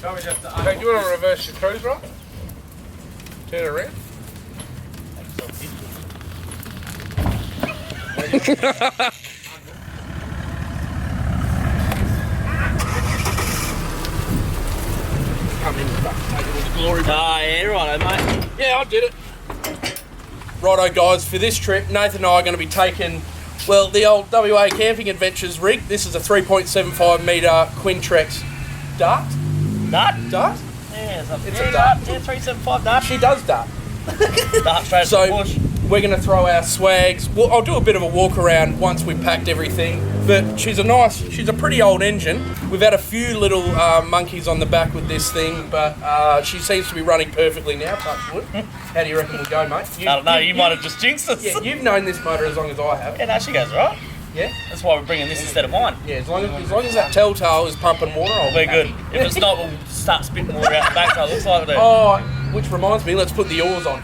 Hey, do you want to reverse your cruise, right? Turn it around. Come in, take all the glory. Yeah, righto, mate. Yeah, I did it. Righto, guys, for this trip, Nathan and I are going to be taking, well, the old WA Camping Adventures rig. This is a 3.75 metre Quintrex dart. Dart? Dart? Yeah, It's a dart. Yeah, 375 dart. She does dart. Dart straight So, to the bush. we're going to throw our swags. Well, I'll do a bit of a walk around once we've packed everything. But she's a pretty old engine. We've had a few little monkeys on the back with this thing, but she seems to be running perfectly now, touch wood. How do you reckon we'll go, mate? I don't know, you might have just jinxed us. Yeah, you've known this motor as long as I have. Yeah, no, she goes right. Yeah? That's why we're bringing this instead of mine. Yeah, as long as that telltale is pumping water, I'll We're good. If it's not, we'll start spitting water out the back, so it looks like we do. Oh, which reminds me, let's put the oars on.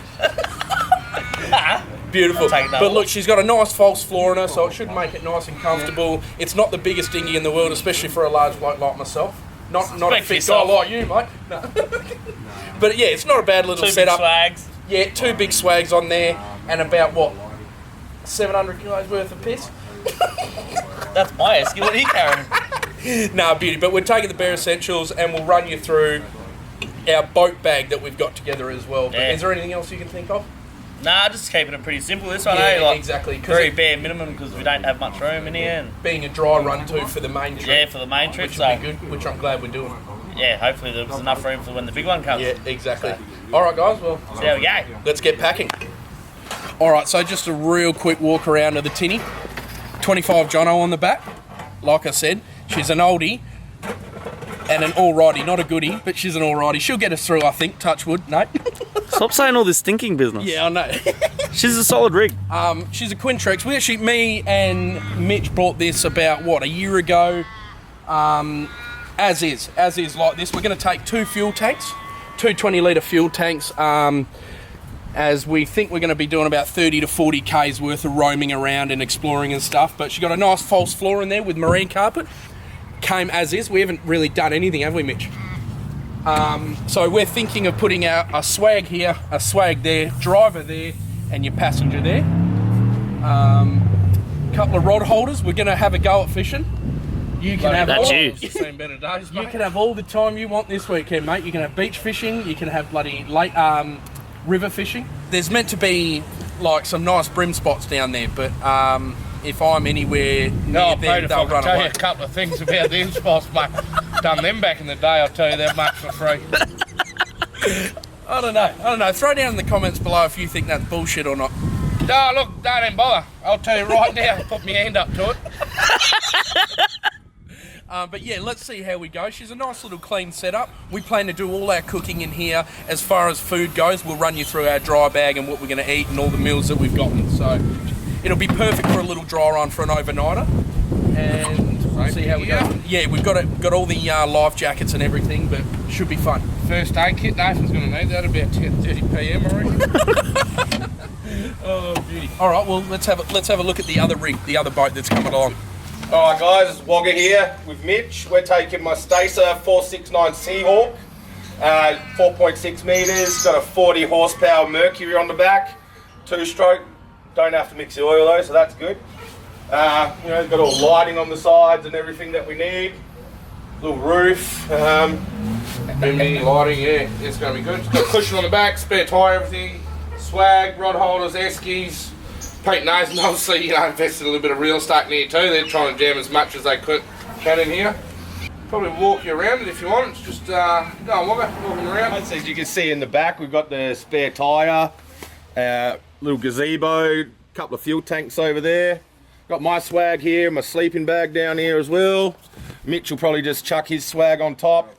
Beautiful. But look, she's got a nice false floor in her, so it should make it nice and comfortable. It's not the biggest dinghy in the world, especially for a large bloke like myself. Not a fit guy like you, mate. No. But yeah, it's not a bad little setup. 2 big swags. Yeah, 2 big swags on there, and about, what, 700 kilos worth of piss? That's my esky. What are you carrying? Nah, beauty. But we're taking the bare essentials, and we'll run you through our boat bag that we've got together as well. But is there anything else you can think of? Nah, just keeping it pretty simple this one, Yeah, Like, exactly. Very bare minimum because we don't have much room in here. And being a dry run too for the main trip. yeah, for the main trip. Which will be good, which I'm glad we're doing. Yeah, hopefully there's enough room for when the big one comes. Yeah, exactly. All right, guys, well, So there we go. let's get packing. All right, so just a real quick walk around of the tinny. 25 Jono on the back. Like I said, she's an oldie and an alrighty, not a goodie, but she's an alrighty. She'll get us through, I think, touch wood, Nate. Stop saying all this stinking business. Yeah, I know. She's a solid rig. She's a Quintrex. Me and Mitch bought this about, what, a year ago. As is like this. We're going to take 2 fuel tanks, 2 20-litre fuel tanks, as we think we're going to be doing about 30 to 40 Ks worth of roaming around and exploring and stuff. But she got a nice false floor in there with marine carpet. Came as is. We haven't really done anything, have we, Mitch? So we're thinking of putting out a swag here, a swag there, driver there, and your passenger there. Couple of rod holders. We're going to have a go at fishing. You can have That's all, you. seen better days, mate. You can have all the time you want this weekend, mate. You can have beach fishing. You can have bloody lake, river fishing. There's meant to be like some nice brim spots down there, but if I'm anywhere near them, they'll run tell away. you a couple of things about them spots, mate. Done them back in the day, I'll tell you that much for free. I don't know. Throw down in the comments below if you think that's bullshit or not. No, look, don't even bother. I'll tell you right now, put my hand up to it. But yeah, let's see how we go. She's a nice little clean setup. We plan to do all our cooking in here. As far as food goes, we'll run you through our dry bag and what we're going to eat and all the meals that we've gotten. So it'll be perfect for a little dry run for an overnighter. And we'll see how we go. Yeah, we've got all the life jackets and everything, but should be fun. First aid kit Nathan's going to need that about 10:30 p.m. I reckon. Oh, beauty. All right, well, let's have a look at the other rig, the other boat that's coming along. All right, guys, it's Wagga here with Mitch. We're taking my Stacer 469 Seahawk, 4.6 metres, got a 40 horsepower Mercury on the back, 2-stroke. Don't have to mix the oil though, so that's good. It's got all lighting on the sides and everything that we need. Little roof. Lighting, yeah, it's going to be good. It's got a cushion on the back, spare tyre, everything. Swag, rod holders, eskies. Pete knows, obviously, invested a little bit of real estate in here too. They're trying to jam as much as they can in here. Probably walk you around it if you want. It's just go on, walking around. As you can see in the back, we've got the spare tyre, little gazebo, couple of fuel tanks over there. Got my swag here, my sleeping bag down here as well. Mitch will probably just chuck his swag on top.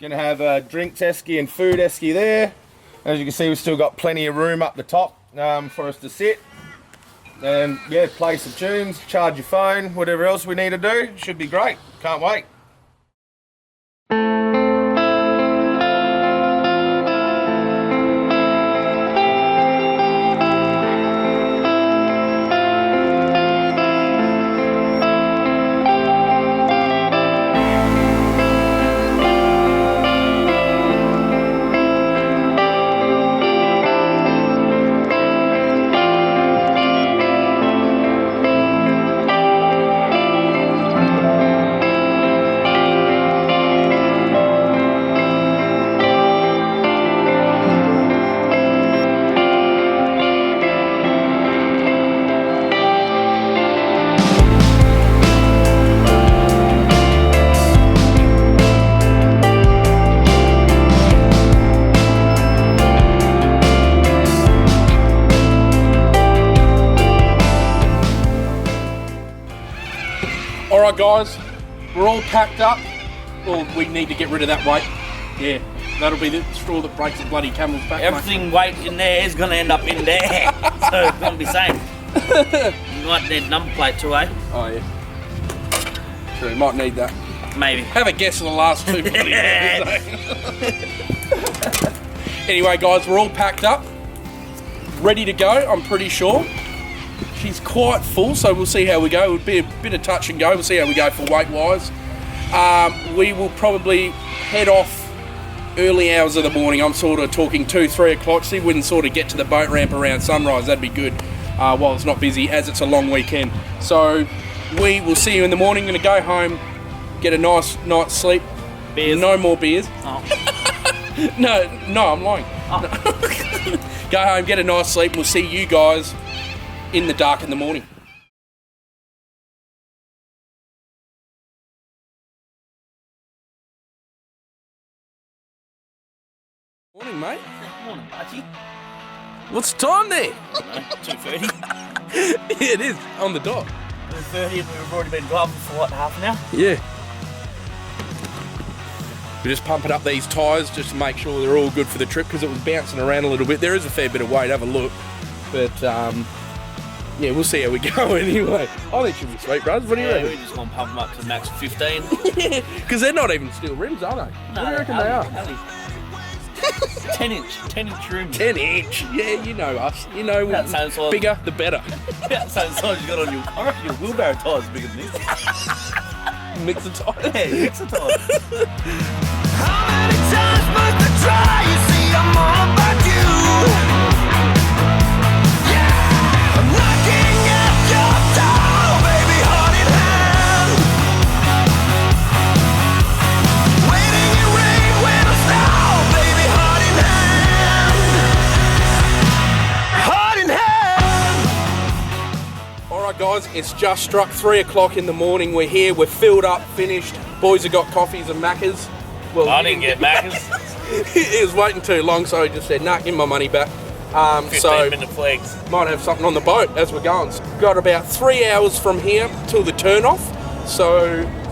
Gonna have a drinks esky and food esky there. As you can see, we've still got plenty of room up the top for us to sit. And yeah, play some tunes, charge your phone, whatever else we need to do. Should be great. Can't wait. right, guys, we're all packed up. Well, we need to get rid of that weight. Yeah, that'll be the straw that breaks the bloody camel's back. Everything weight in there is going to end up in there. So it's going to be same. You might need number plate too, eh? Oh, yeah. So we might need that. Maybe. Have a guess of the last 2 bloody years, eh? Anyway, guys, we're all packed up. Ready to go, I'm pretty sure. She's quite full, so we'll see how we go. It'll be a bit of touch and go. We'll see how we go for weight-wise. We will probably head off early hours of the morning. I'm sort of talking 2, 3 o'clock. See if we can sort of get to the boat ramp around sunrise. That'd be good while it's not busy, as it's a long weekend. So we will see you in the morning. Going to go home, get a nice night's sleep. Beers. No more beers. Oh. No, I'm lying. Oh. Go home, get a nice sleep, and we'll see you guys in the dark in the morning. Morning, mate. Morning, Archie. What's the time there? 2:30. Yeah, it is, on the dot. 2:30 and we've already been driving for what, half an hour? Yeah. We're just pumping up these tyres just to make sure they're all good for the trip because it was bouncing around a little bit. There is a fair bit of weight, have a look. But, yeah, we'll see how we go anyway. I think she'll be sweet, bros. What do you Yeah, reckon? we're just going to pump them up to the max of 15. Because they're not even steel rims, are they? What do you reckon they are? 10-inch rims. 10-inch. Yeah, you know us. You know, That sounds like- bigger, the better. That sounds like you got on your... I reckon your wheelbarrow tyre's bigger than this. Mix the tyres. Yeah, mix the tyre. How many times must I try? You see, I'm all about you. Yeah, I'm knocking at your door, baby, heart in hand. Waiting in rain when I stop, baby, heart in hand. Heart in hand. Alright guys, it's just struck 3 o'clock in the morning. We're here, we're filled up, finished. Boys have got coffees and Maccas. Well, I didn't get Maccas. he was waiting too long, so he just said, nah, give me my money back. 15-minute flags. Might have something on the boat as we're going. Got about 3 hours from here till the turn off, so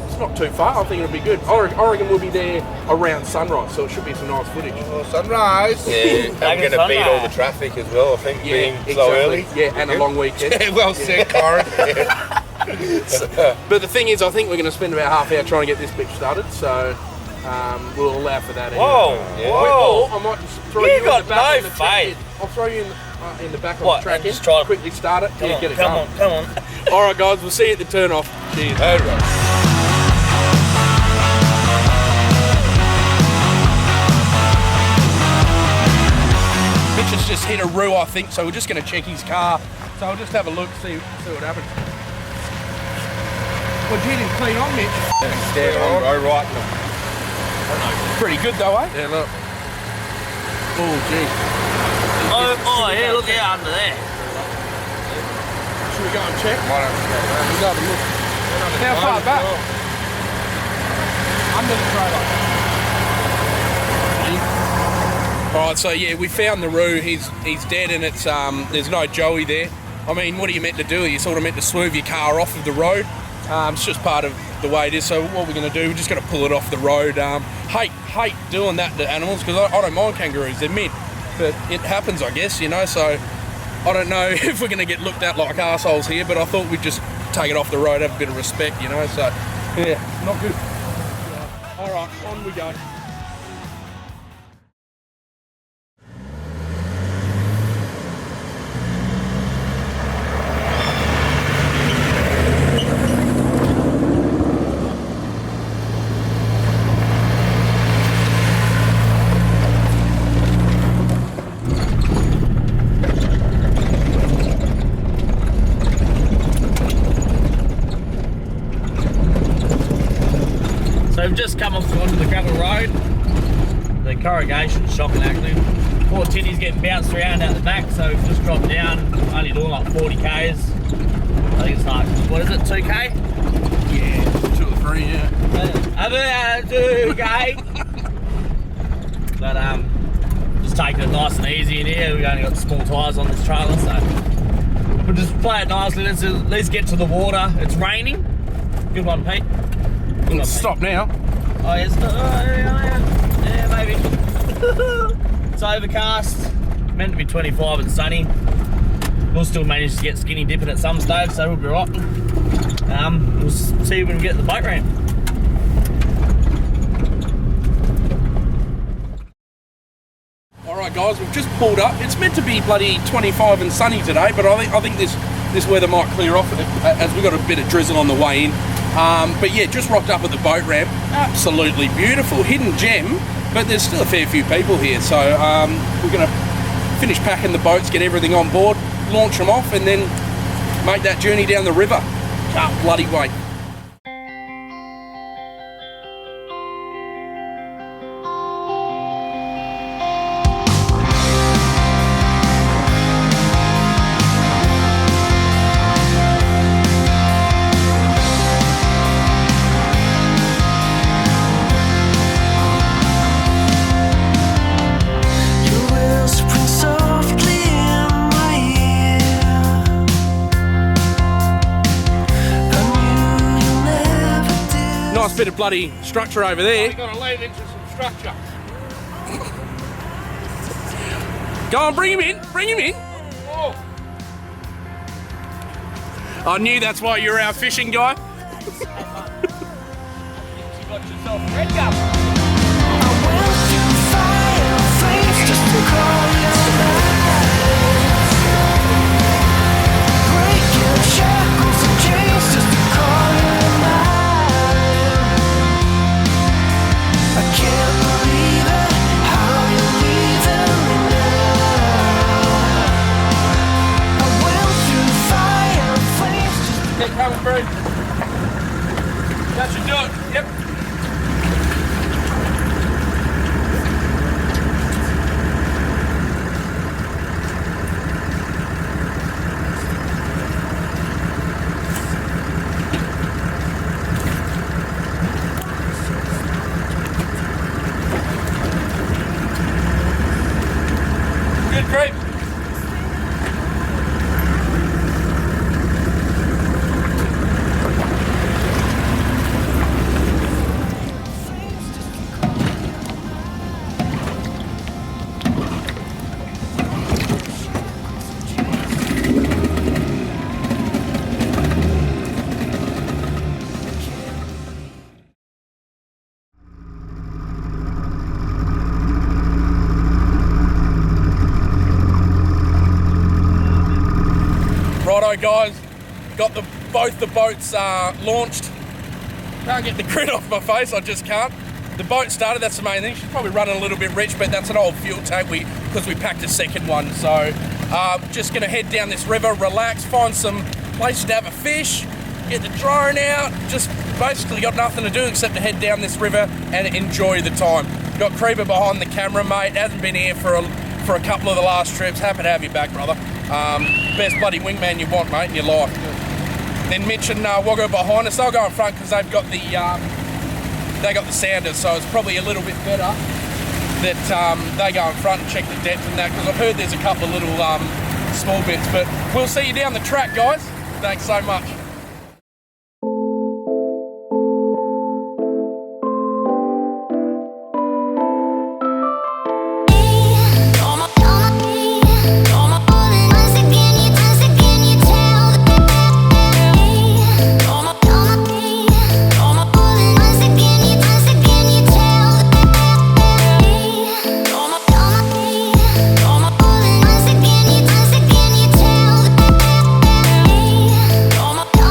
it's not too far. I think it'll be good. I reckon we'll be there around sunrise, so it should be some nice footage. Oh, sunrise. Yeah, I'm Like a going to beat all the sunrise. traffic as well, I think, being exactly. so early. Yeah, and a long weekend. Yeah, well said, Corin. But the thing is, I think we're going to spend about half hour trying to get this bitch started, so we'll allow for that. Whoa, Anyway. whoa. Or I might just throw You you in got the back no on the track faith. end. I'll throw you in the back on What, the track and end. just try- Quickly start it. Come Yeah, on, get it come going. on, come on. All right, guys, we'll see you at the turn off. Cheers. All right. Mitch has just hit a roo, I think, so we're just going to check his car. So I'll just have a look, see what happens. Well, you didn't clean on, Mitch. Stand on, bro, right now. Pretty good though, eh? Yeah, look. Oh, gee. Oh, yeah, look out under there. Should we go and check? Why don't we go around? We'll go have a look. How far back? Under the trailer. Alright, so yeah, we found the roo. He's dead and it's there's no Joey there. I mean, what are you meant to do? You sort of meant to swerve your car off of the road. It's just part of the way it is. So what we're going to do, we're just going to pull it off the road. Hate doing that to animals because I don't mind kangaroos. They're mid, but it happens, I guess, you know. So I don't know if we're going to get looked at like arseholes here, but I thought we'd just take it off the road, have a bit of respect, you know. So yeah, not good. All right, on we go. So we've just come off onto the gravel road. The corrugation's shocking actually. Poor Tinnie's getting bounced around out the back, so we've just dropped down, only doing like 40 Ks. I think it's like, what is it, 2K? Yeah, 2 or 3, yeah. About 2K. But just taking it nice and easy in here. We've only got small tyres on this trailer, so we'll just play it nicely. Let's at least get to the water. It's raining. Good one, Pete. Good one, Pete. Stop now. Oh, yes. Yeah, maybe. It's overcast. Meant to be 25 and sunny. We'll still manage to get skinny dipping at some stage, so we'll be right. We'll see when we get the boat ramp. Alright guys, we've just pulled up. It's meant to be bloody 25 and sunny today, but I think this weather might clear off as we got a bit of drizzle on the way in. But yeah, just rocked up at the boat ramp. Absolutely beautiful, hidden gem, but there's still a fair few people here. So we're going to finish packing the boats, get everything on board, launch them off, and then make that journey down the river. Can't bloody wait. Nice bit of bloody structure over there. You've got to lean into some structure. Go on, bring him in, bring him in. Oh. I knew that's why you're our fishing guy. You got yourself a red gum. I went through fire and flames just to call your name. Breaking shackles and chains just to call your name. I can't believe it, how you're leaving me now. I went through fire and flames just to Keep coming through. That should do it. Yep. Good creep. Righto guys, got both the boats launched. Can't get the grit off my face, I just can't. The boat started, that's the main thing. She's probably running a little bit rich, but that's an old fuel tank because we packed a second one. So just gonna head down this river, relax, find some place to have a fish, get the drone out, just basically got nothing to do except to head down this river and enjoy the time. Got Creeper behind the camera, mate, hasn't been here for a couple of the last trips. Happy to have you back, brother. Best bloody wingman you want, mate, in your life. Then Mitch and Woggo behind us. They'll go in front because they've got the sounders, so it's probably a little bit better that they go in front and check the depth and that, because I've heard there's a couple of little small bits. But we'll see you down the track, guys. Thanks so much. tell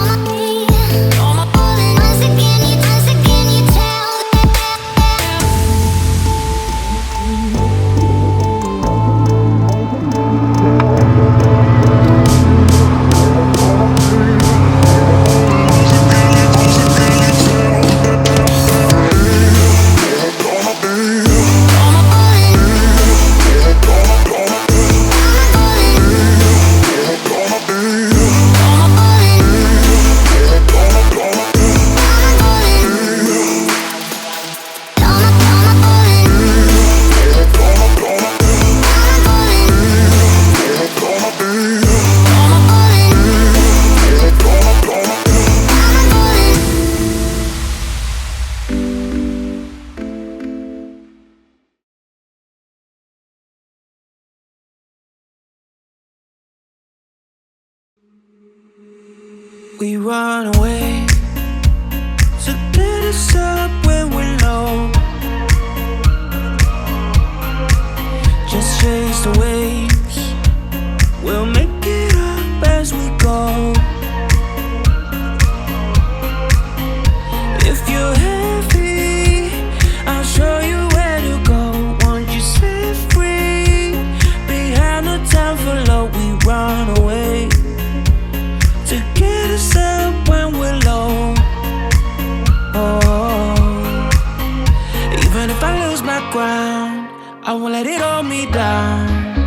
we run away to get us up when we're low. Just chase the waves, we'll make it up as we go. If you're heavy, I'll show you where to go. Once you set free, behind the time for love, we run away to get us up when we're low. Oh, even if I lose my ground, I won't let it hold me down.